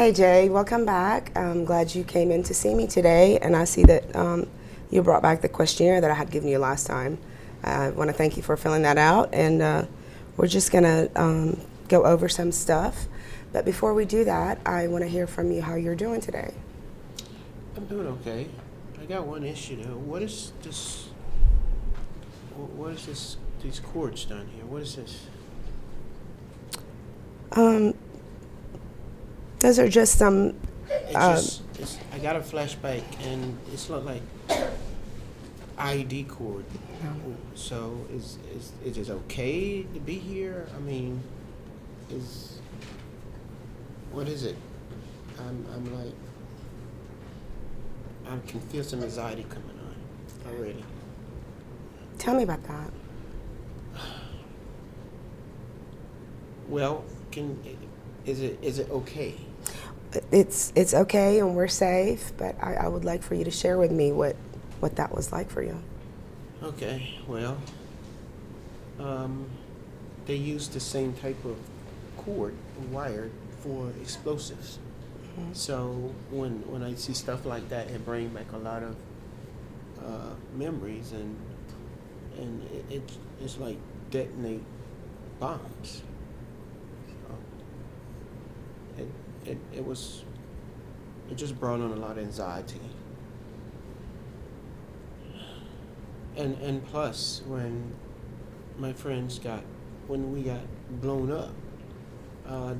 Hey Jay, welcome back. I'm glad you came in to see me today, and I see that you brought back the questionnaire that I had given you last time. I want to thank you for filling that out, and we're just going to go over some stuff. But before we do that, I want to hear from you how you're doing today. I'm doing okay. I got one issue though. What is this? What is this? These cords down here. What is this? Um, those are just some. I got a flashback and it's not like ID cord. So is it okay to be here? I mean, what is it? I'm like I can feel some anxiety coming on already. Tell me about that. Well, is it okay? It's okay, and we're safe. But I would like for you to share with me what that was like for you. Okay, well, they use the same type of cord wired for explosives. Mm-hmm. So when I see stuff like that, it brings back a lot of memories, and it's like detonate bombs. So it just brought on a lot of anxiety. And plus, when we got blown up,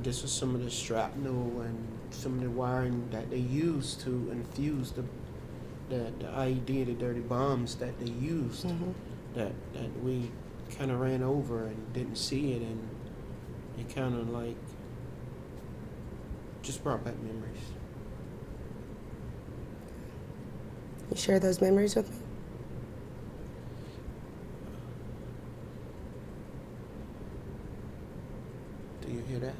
this was some of the shrapnel and some of the wiring that they used to infuse the IED, the dirty bombs that they used, Mm-hmm. that we kind of ran over and didn't see it, and it kind of like just brought back memories. You share those memories with me. Do you hear that?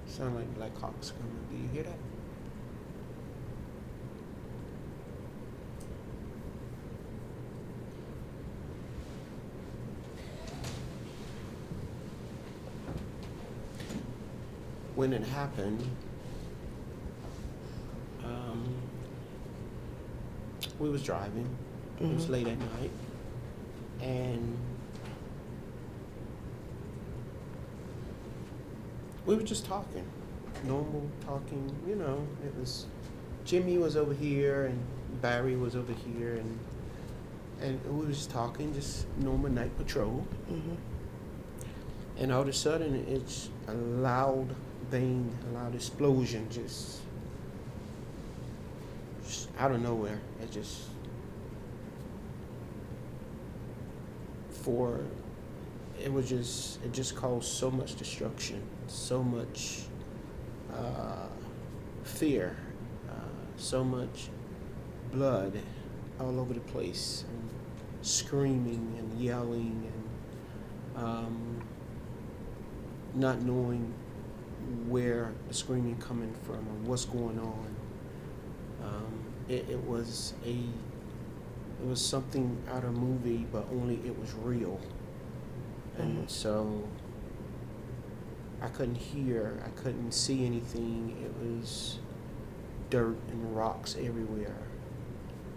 Sound like Black Hawks coming. Do you hear that? When it happened, we was driving. Mm-hmm. It was late at night, and we were just talking, normal talking. It was Jimmy was over here and Barry was over here, and we was just talking, just normal night patrol. Mm-hmm. And all of a sudden, it's a loud bang, a loud explosion, just out of nowhere. It just caused so much destruction, so much fear, so much blood all over the place, and screaming and yelling, and not knowing where the screaming coming from and what's going on. It was something out of a movie, but only it was real. And Mm-hmm. so I couldn't hear, I couldn't see anything. It was dirt and rocks everywhere.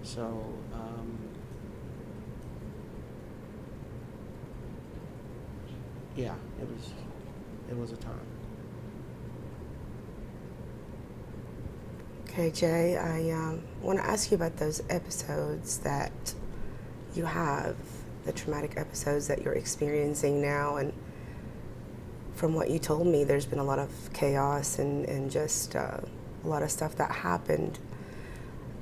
So yeah, it was a time. Okay, Jay, I want to ask you about those episodes that you have, the traumatic episodes that you're experiencing now. And from what you told me, there's been a lot of chaos and just a lot of stuff that happened.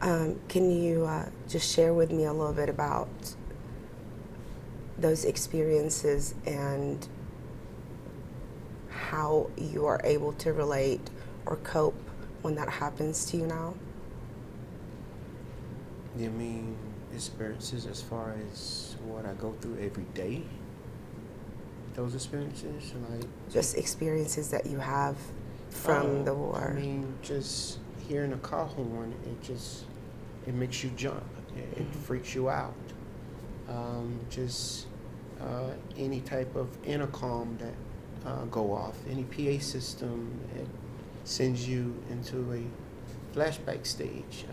Can you just share with me a little bit about those experiences and how you are able to relate or cope when that happens to you now? You mean experiences as far as what I go through every day? Those experiences, like Just experiences that you have from the war. I mean, just hearing a car horn, it makes you jump. It freaks you out. Just any type of intercom that go off. Any PA system, it sends you into a flashback stage.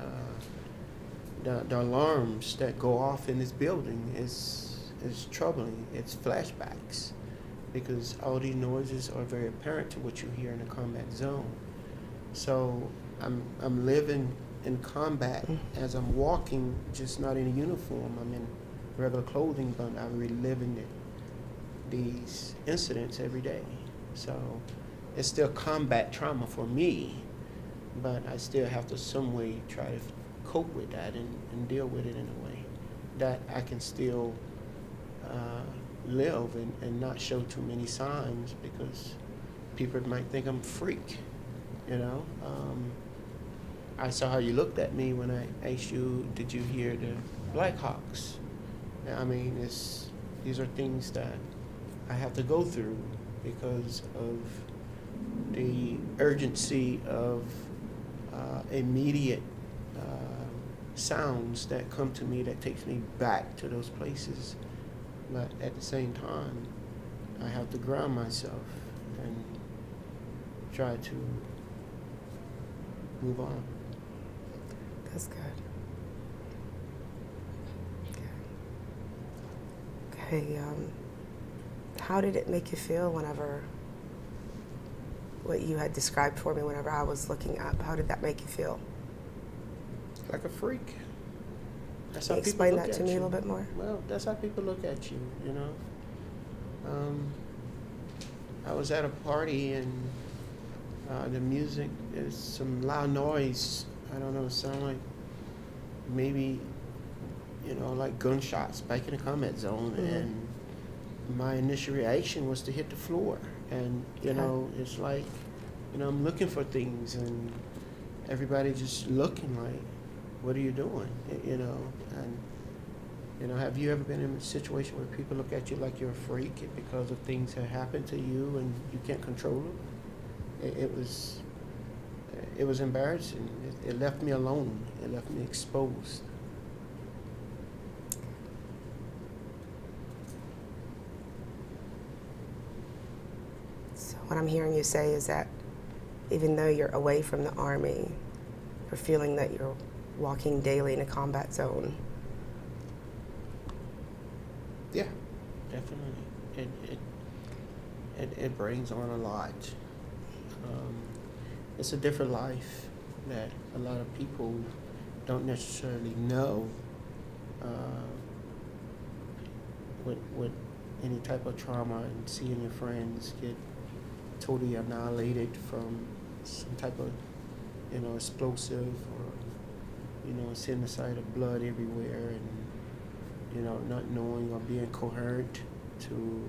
The alarms that go off in this building is troubling. It's flashbacks because all these noises are very apparent to what you hear in a combat zone. So I'm living in combat as I'm walking, just not in a uniform. I'm in regular clothing, but I'm reliving these incidents every day. So it's still combat trauma for me, but I still have to some way try to cope with that and deal with it in a way that I can still live and not show too many signs, because people might think I'm a freak, you know. I saw how you looked at me when I asked you, did you hear the Blackhawks? I mean, these are things that I have to go through because of the urgency of immediate sounds that come to me that takes me back to those places. But at the same time, I have to ground myself and try to move on. That's good. Okay. How did it make you feel whenever what you had described for me whenever I was looking up? How did that make you feel? Like a freak. That's Can how you people explain look that to at me a you. little bit more? Well, that's how people look at you, you know. I was at a party and the music is some loud noise. I don't know, it sounded like maybe, you know, like gunshots back in the combat zone. Mm-hmm. And my initial reaction was to hit the floor. And, you know, it's like, you know, I'm looking for things and everybody just looking like, what are you doing? You know, and, you know, have you ever been in a situation where people look at you like you're a freak because of things that happened to you and you can't control them? It was embarrassing. It left me alone. It left me exposed. So what I'm hearing you say is that even though you're away from the Army, you're feeling that you're walking daily in a combat zone. Yeah, definitely. It brings on a lot. It's a different life that a lot of people don't necessarily know with any type of trauma, and seeing your friends get totally annihilated from some type of, you know, explosive, or, you know, seeing the sight of blood everywhere, and, you know, not knowing or being coherent to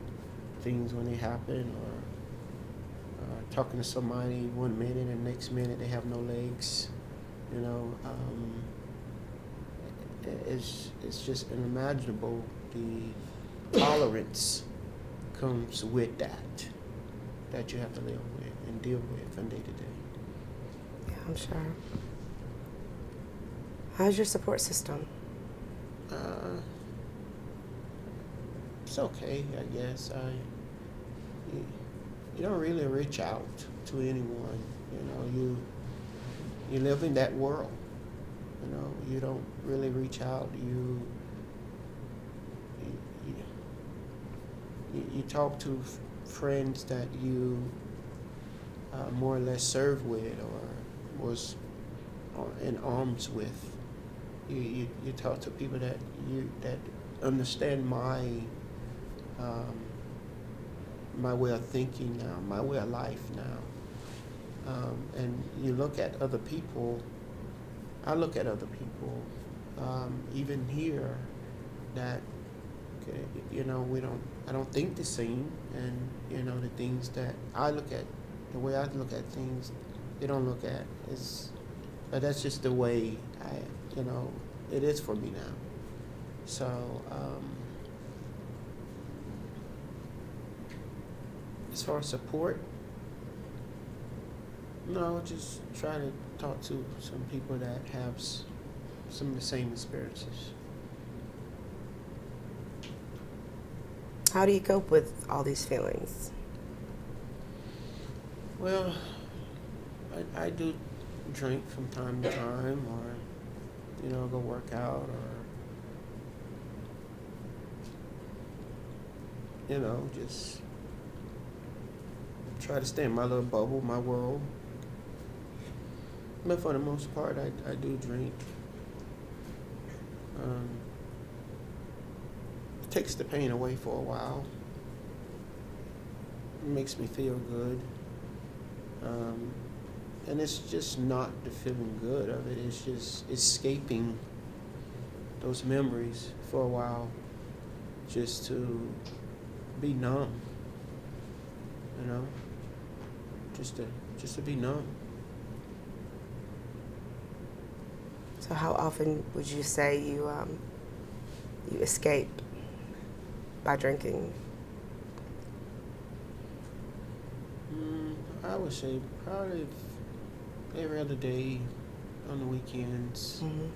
things when they happen, or talking to somebody one minute and next minute they have no legs, you know. It's just unimaginable. The tolerance comes with that you have to live with and deal with from day to day. Yeah, I'm sure. How's your support system? It's okay, I guess. You don't really reach out to anyone. You know, you live in that world. You know, you don't really reach out. You talk to friends that you more or less served with or was in arms with. You talk to people that understand my way of thinking now, my way of life now. And you look at other people, I look at other people, even here, that, you know, I don't think the same, and, you know, the things that I look at, the way I look at things, they don't look at, but that's just the way you know, it is for me now. So, as far as support, no, just try to talk to some people that have some of the same experiences. How do you cope with all these feelings? Well, I do drink from time to time, or go work out, or just try to stay in my little bubble, my world. But for the most part, I do drink. Um, it takes the pain away for a while. It makes me feel good. And it's just not the feeling good of it. It's just escaping those memories for a while, just to be numb. Just to be numb. So how often would you say you escape by drinking? I would say probably every other day on the weekends. Mm-hmm.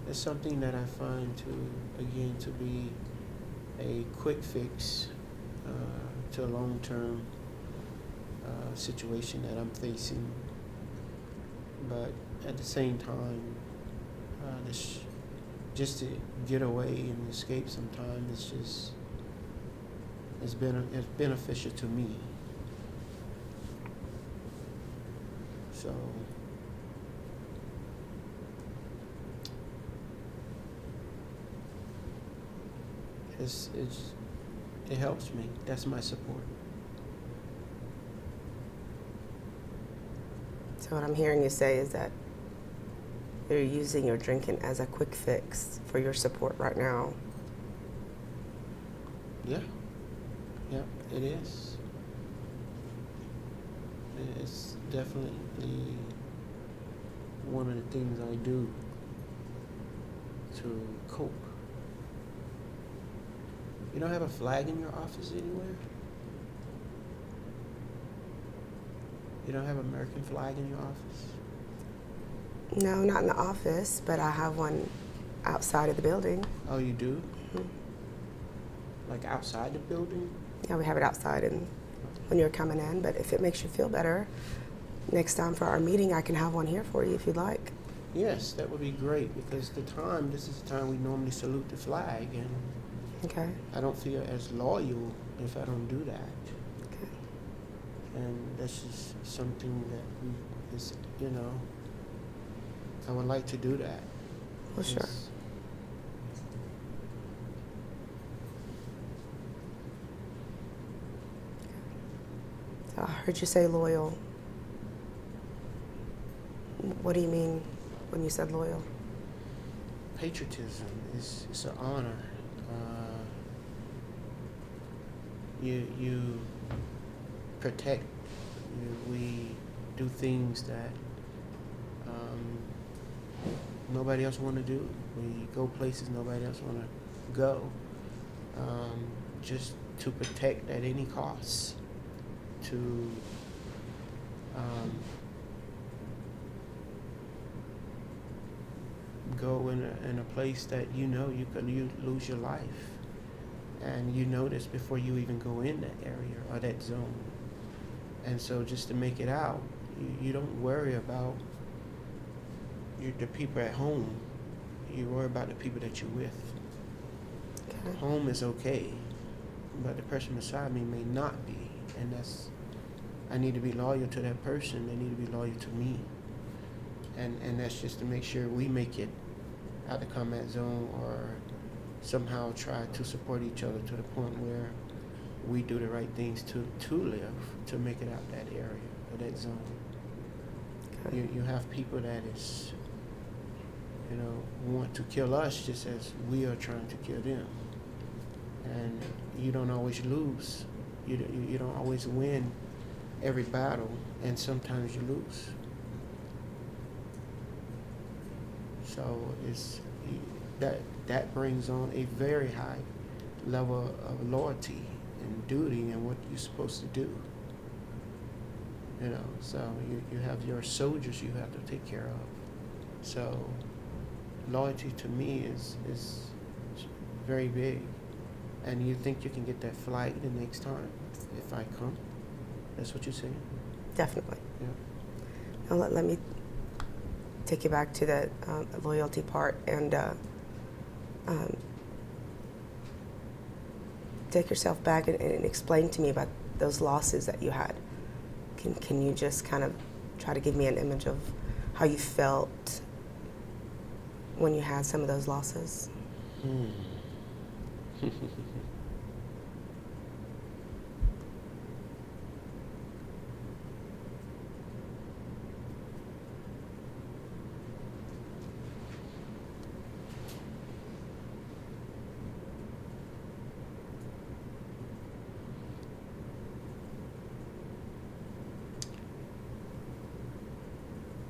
It's something that I find to be a quick fix to a long-term situation that I'm facing. But at the same time, just to get away and escape sometimes, it's beneficial to me. So it helps me. That's my support. So what I'm hearing you say is that you're using your drinking as a quick fix for your support right now. Yeah, it is. It's definitely one of the things I do to cope. You don't have a flag in your office anywhere? You don't have an American flag in your office? No, not in the office, but I have one outside of the building. Oh, you do? Mm-hmm. Like outside the building? Yeah, we have it outside and when you're coming in, but if it makes you feel better, next time for our meeting, I can have one here for you if you'd like. Yes, that would be great, because this is the time we normally salute the flag, and Okay. I don't feel as loyal if I don't do that. Okay. And that's just something that I would like to do that. Well, sure. So I heard you say loyal. What do you mean when you said loyal? Patriotism is an honor. You protect. We do things that nobody else want to do. We go places nobody else want to go. Just to protect at any cost. To go in a place that you could lose your life, and you know this before you even go in that area or that zone. And so just to make it out, you don't worry about the people at home. You worry about the people that you're with. Okay. Home is okay, but the person beside me may not be, and I need to be loyal to that person. They need to be loyal to me. And that's just to make sure we make it out the combat zone, or somehow try to support each other to the point where we do the right things to live, to make it out that area or that zone. Okay. You have people that is, want to kill us just as we are trying to kill them. And you don't always lose. You don't always win every battle, and sometimes you lose. So that brings on a very high level of loyalty and duty and what you're supposed to do. So you have your soldiers you have to take care of. So loyalty to me is very big, And you think you can get that flight the next time if I come? That's what you're saying? Definitely. Yeah. Now let me take you back to the loyalty part and take yourself back and explain to me about those losses that you had. Can you just kind of try to give me an image of how you felt when you had some of those losses?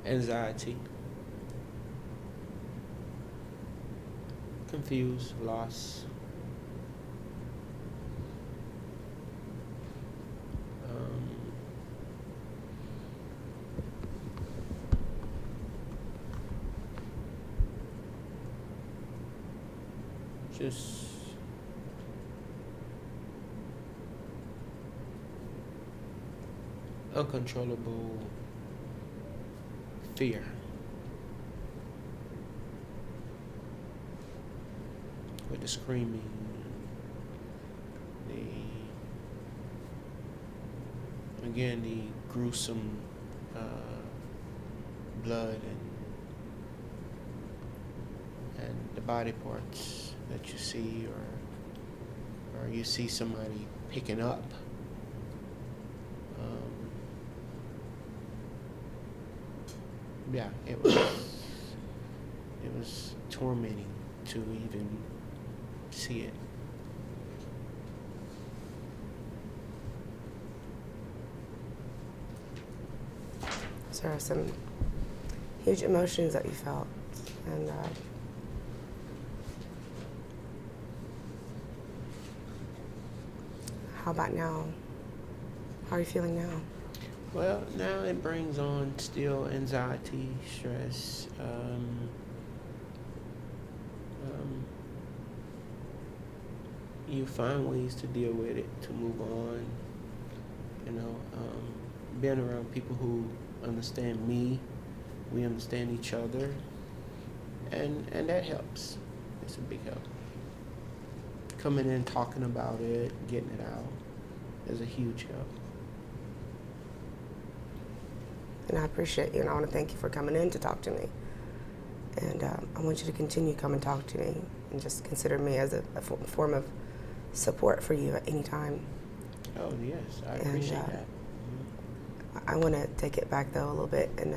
Anxiety, confused, lost, just uncontrollable fear. With the screaming, the gruesome blood and the body parts that you see, or you see somebody picking up. Yeah, it was tormenting to even see it. So there are some huge emotions that you felt, and how about now? How are you feeling now? Well, now it brings on still anxiety, stress, you find ways to deal with it, to move on, being around people who understand me, we understand each other, and that helps. It's a big help. Coming in, talking about it, getting it out is a huge help. And I appreciate you, and I want to thank you for coming in to talk to me. And I want you to continue to come and talk to me, and just consider me as a form of support for you at any time. Oh, yes, I appreciate that. I want to take it back, though, a little bit and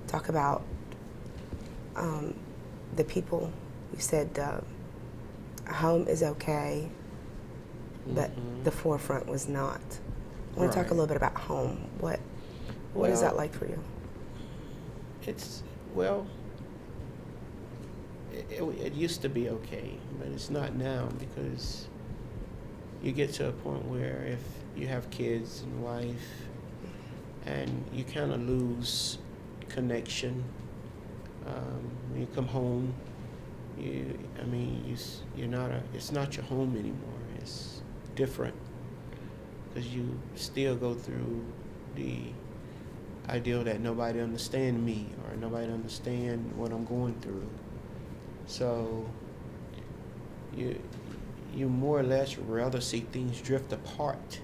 talk about the people. You said home is okay, but the forefront was not. I want to talk a little bit about home. What is that like for you? It used to be okay, but it's not now, because you get to a point where if you have kids and wife, and you kind of lose connection. When you come home, it's not your home anymore. It's different, because you still go through the ideal that nobody understand me, or nobody understand what I'm going through. So you more or less rather see things drift apart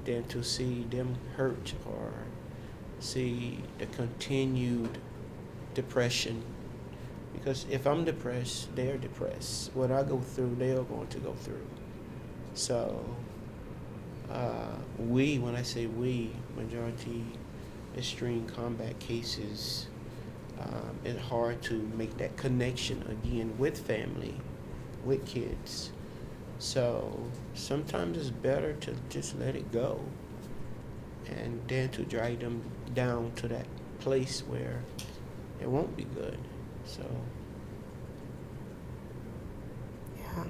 than to see them hurt, or see the continued depression. Because if I'm depressed, they're depressed. What I go through, they are going to go through. So when I say we, majority extreme combat cases, it's hard to make that connection again with family, with kids. So sometimes it's better to just let it go, and then to drag them down to that place where it won't be good. So yeah.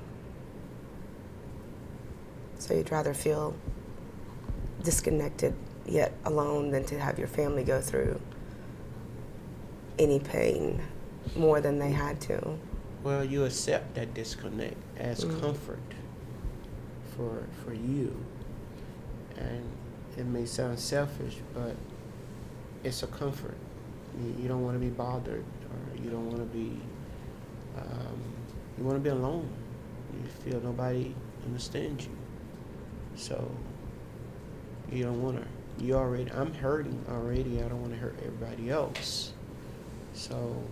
So you'd rather feel disconnected yet alone than to have your family go through any pain more than they had to. Well, you accept that disconnect as comfort. for you. And it may sound selfish, but it's a comfort. You don't want to be bothered, or you don't want to be, you want to be alone. You feel nobody understands you. So you don't want to, I'm hurting already. I don't want to hurt everybody else. So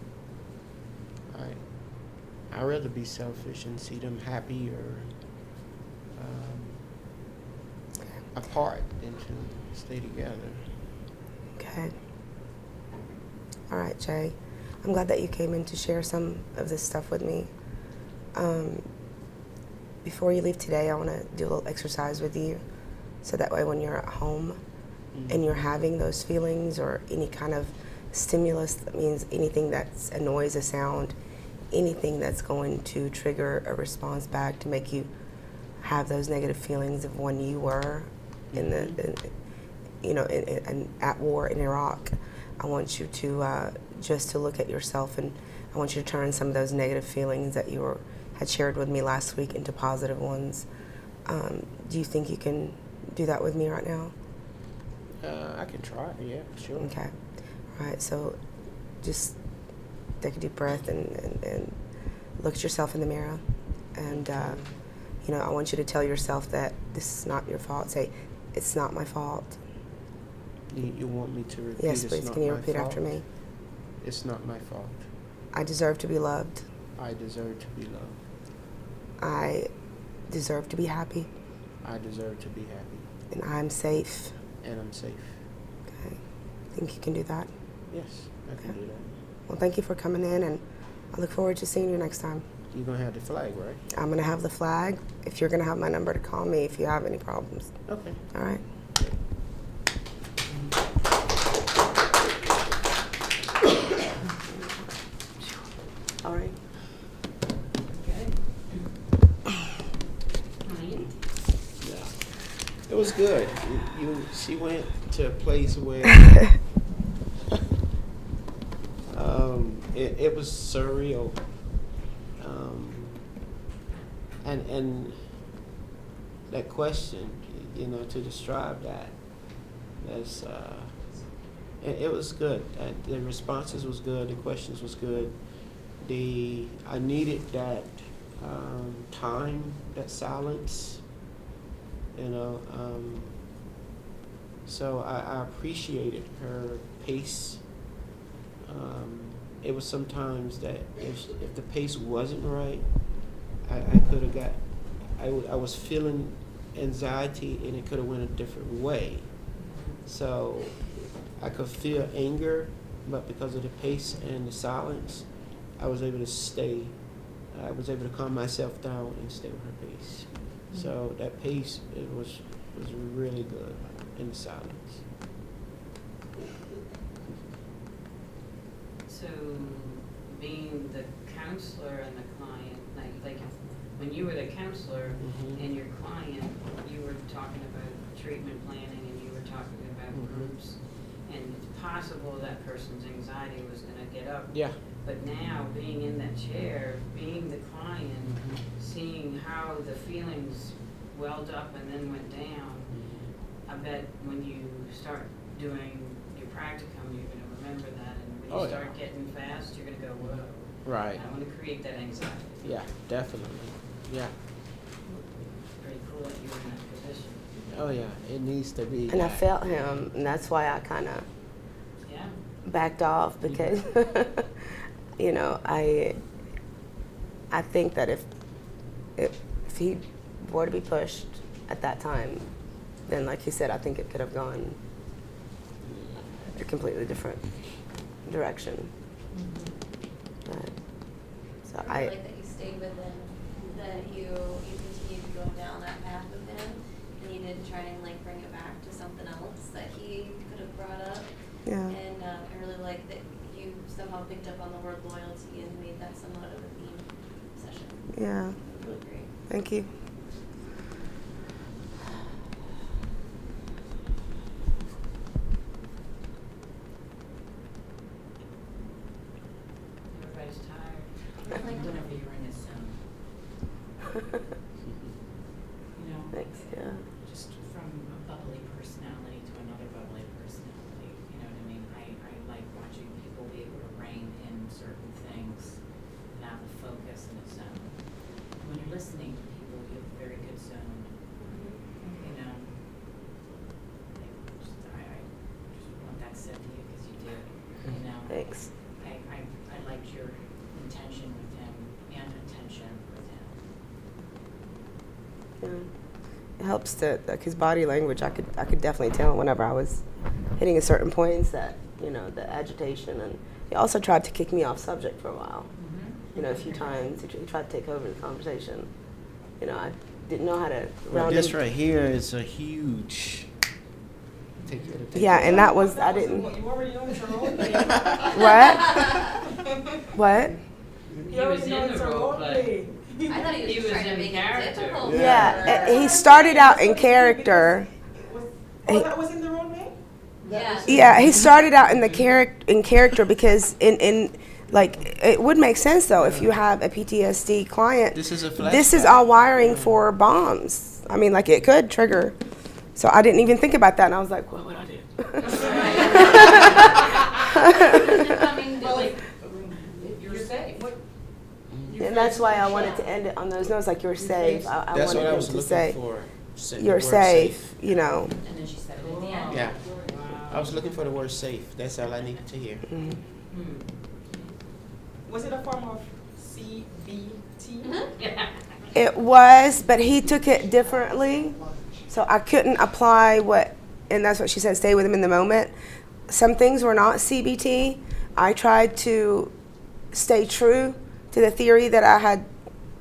I'd rather be selfish and see them happy or apart than to stay together. Okay. All right, Jay. I'm glad that you came in to share some of this stuff with me. Before you leave today, I want to do a little exercise with you, so that way when you're at home and you're having those feelings or any kind of stimulus, that means anything that's a noise, a sound, anything that's going to trigger a response back to make you have those negative feelings of when you were at war in Iraq. I want you to just to look at yourself, and I want you to turn some of those negative feelings that you had shared with me last week into positive ones. Do you think you can do that with me right now? I can try. Yeah, sure. Okay. All right. So just take a deep breath and look at yourself in the mirror, and I want you to tell yourself that this is not your fault. Say, it's not my fault. You want me to repeat? Yes, please. Can you repeat after me? It's not my fault. I deserve to be loved. I deserve to be loved. I deserve to be happy. I deserve to be happy. And I'm safe. And I'm safe. Okay. Think you can do that? Yes, I can do that. Well, thank you for coming in, and I look forward to seeing you next time. You're going to have the flag, right? I'm going to have the flag. If you're going to have my number to call me if you have any problems. Okay. All right. All right. Yeah. It was good. She went to a place where it was surreal. And that question, to describe that's it was good. The responses was good. The questions was good. I needed that time, that silence, so I appreciated her pace. It was sometimes that if the pace wasn't right, I could have I was feeling anxiety, and it could have went a different way. So I could feel anger, but because of the pace and the silence, I was able to stay. I was able to calm myself down and stay with her pace. So that pace, it was really good in the silence. So being the counselor and the client, like when you were the counselor and your client, you were talking about treatment planning and you were talking about groups, and it's possible that person's anxiety was going to get up. Yeah. But now, being in that chair, being the client, seeing how the feelings welled up and then went down, I bet when you start doing your practicum, you're going to remember that. And when you start getting fast, you're going to go, whoa. Right. I want to create that anxiety. Yeah, definitely. Yeah. Pretty cool that you were in that position. Oh, yeah. It needs to be. And I felt him, and that's why I kind of backed off, because I think that if he were to be pushed at that time, then like he said, I think it could have gone a completely different direction. But, so I like that you stayed with him, that you continued going down that path with him, and you didn't try and bring it back to something else that he could have brought up. Yeah. And I really like that you somehow picked up on the word loyalty and made that somewhat of a theme session. Yeah. Really great. Thank you. Everybody's tired. Whenever you're in this zone. Thanks. Yeah. Just from a bubbly personality to another bubbly personality, you know what I mean? I like watching people be able to rein in certain things and have a focus and a zone. When you're listening to people, you have a very good zone, you know? I just want that said to you because you did, you know? Thanks. I liked your intention with him and attention with him. Yeah. It helps to like his body language. I could definitely tell whenever I was hitting a certain points that the agitation, and he also tried to kick me off subject for a while. A few times he tried to take over the conversation. I didn't know how to round This him. right here is a huge. Yeah, and that was I didn't. You already know it's a role play. What? He was in the role play. I thought he was He just was trying to in make character. it difficult. Yeah, for her. he started out in character. That was in the role play? Yeah. Yeah, he started out in character because in like it would make sense though if you have a PTSD client. This is a This is flashback. all wiring for bombs. I mean, like it could trigger. So I didn't even think about that, and I was like, "What would I do?" I mean, like, you're safe. And that's why I wanted to end it on those notes, like you're safe. I That's wanted what I him was to looking say, for. The "You're word safe," And then she said it at the end. Yeah. I was looking for the word safe. That's all I needed to hear. Mm-hmm. Was it a form of CBT? It was, but he took it differently. So I couldn't apply and that's what she said, stay with him in the moment. Some things were not CBT. I tried to stay true to the theory that I had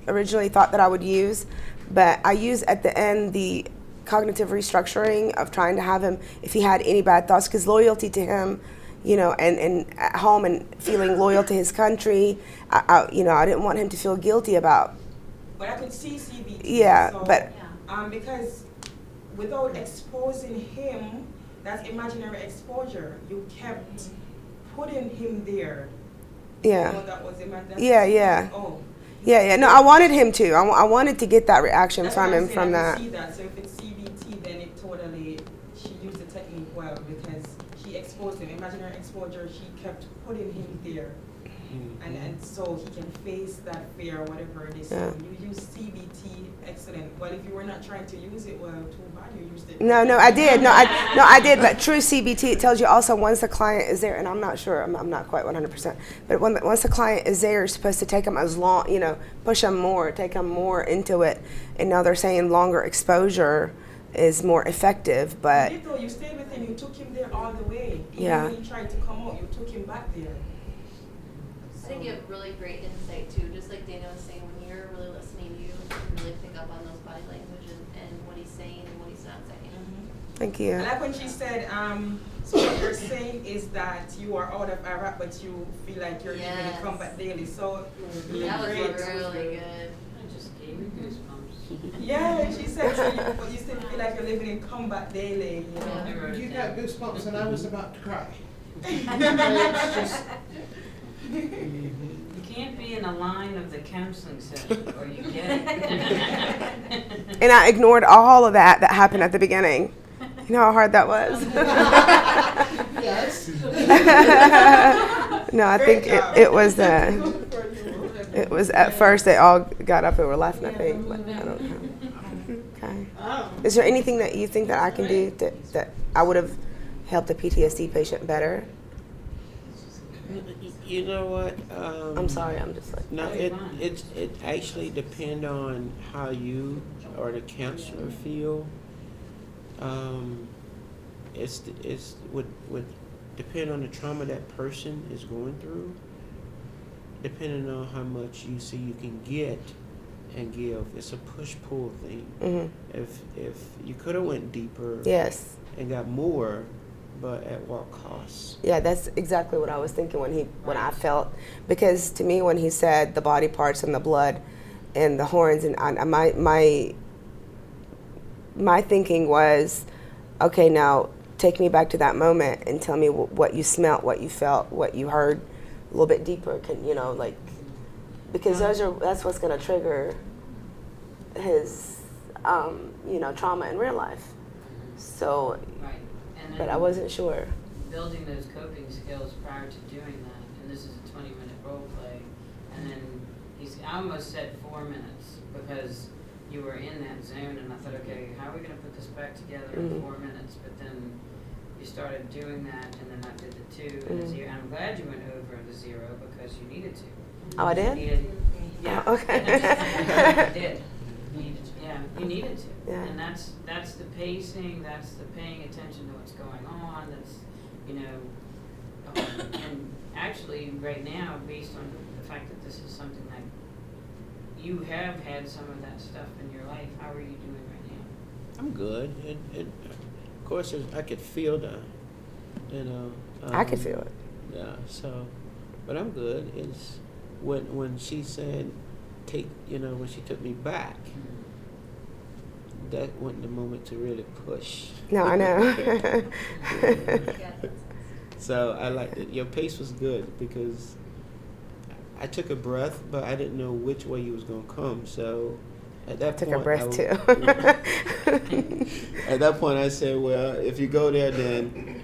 originally thought that I would use, but I used at the end the cognitive restructuring of trying to have him, if he had any bad thoughts, because loyalty to him, and at home and feeling loyal to his country, I didn't want him to feel guilty about. But I could see CBT. Yeah, so, but because without exposing him, that's imaginary exposure. You kept putting him there. yeah. That was Yeah. Oh. Yeah. No, I wanted him to. I wanted to get that reaction That's from what I'm him saying, from I that. can see that. So if it's CBT, then she used the technique well because she exposed him. Imaginary exposure, she kept putting him there. And so he can face that fear, whatever it is. Yeah. So you use CBT, excellent. Well, if you were not trying to use it, well, too bad you used it. No, I did. I did. But true CBT, it tells you also once the client is there, and I'm not sure, I'm not quite 100%. But once the client is there, you're supposed to take them as long, push them more, take them more into it. And now they're saying longer exposure is more effective. But You did though. You stayed with him. You took him there all the way. Even Yeah. when he tried to come out, you took him back there. I think you have really great insight too. Just like Dana was saying, when you're really listening, you can really pick up on those body language and what he's saying and what he's not saying. thank you. I like when she said, so what you're saying is that you are out of Iraq, but you feel like you're living in Yes. combat daily. So you did That was great. really good. I just gave me goosebumps. Yeah, she said, but you still feel like you're living in combat daily. I wrote it You down. got goosebumps and I was about to cry. It's just, You can't be in a line of the counseling session, or you get it. And I ignored all of that happened at the beginning. You know how hard that was? yes. No, I think it was it was at first they all got up and were laughing, I think, but I don't know. Okay. Is there anything that you think that I can do that I would have helped a PTSD patient better? You know what? I'm sorry, I'm just like. No, it actually depend on how you or the counselor feel. It's would depend on the trauma that person is going through. Depending on how much you see you can get and give, it's a push-pull thing. Mm-hmm. If you could have went deeper Yes. and got more, but at what cost? Yeah, that's exactly what I was thinking when I felt, because to me when he said the body parts and the blood and the horns, and my thinking was, okay, now take me back to that moment and tell me what you smelt, what you felt, what you heard, a little bit deeper. Because that's what's gonna trigger his trauma in real life. So, Right. And but I then wasn't sure. building those coping skills prior to doing that, and this is a 20-minute role play, and then I almost said 4 minutes because you were in that zone, and I thought, okay, how are we going to put this back together in 4 minutes? But then you started doing that, and then I did the 2 and the 0. And I'm glad you went over the 0 because you needed to. Oh, I did? You needed, yeah. Oh, okay. You did. You needed to. Yeah, you needed to. Yeah. And that's the pacing, that's the paying attention to what's going on, that's, and actually right now, based on the fact that this is something that you have had some of that stuff in your life, how are you doing right now? I'm good. And of course, I could feel the, I could feel it. Yeah. So, but I'm good. It's when she said, when she took me back, that wasn't the moment to really push. No, I know. So I liked it. Your pace was good because I took a breath, but I didn't know which way you was gonna come. So at that Took point, a breath too. At that point, I said, well, if you go there, then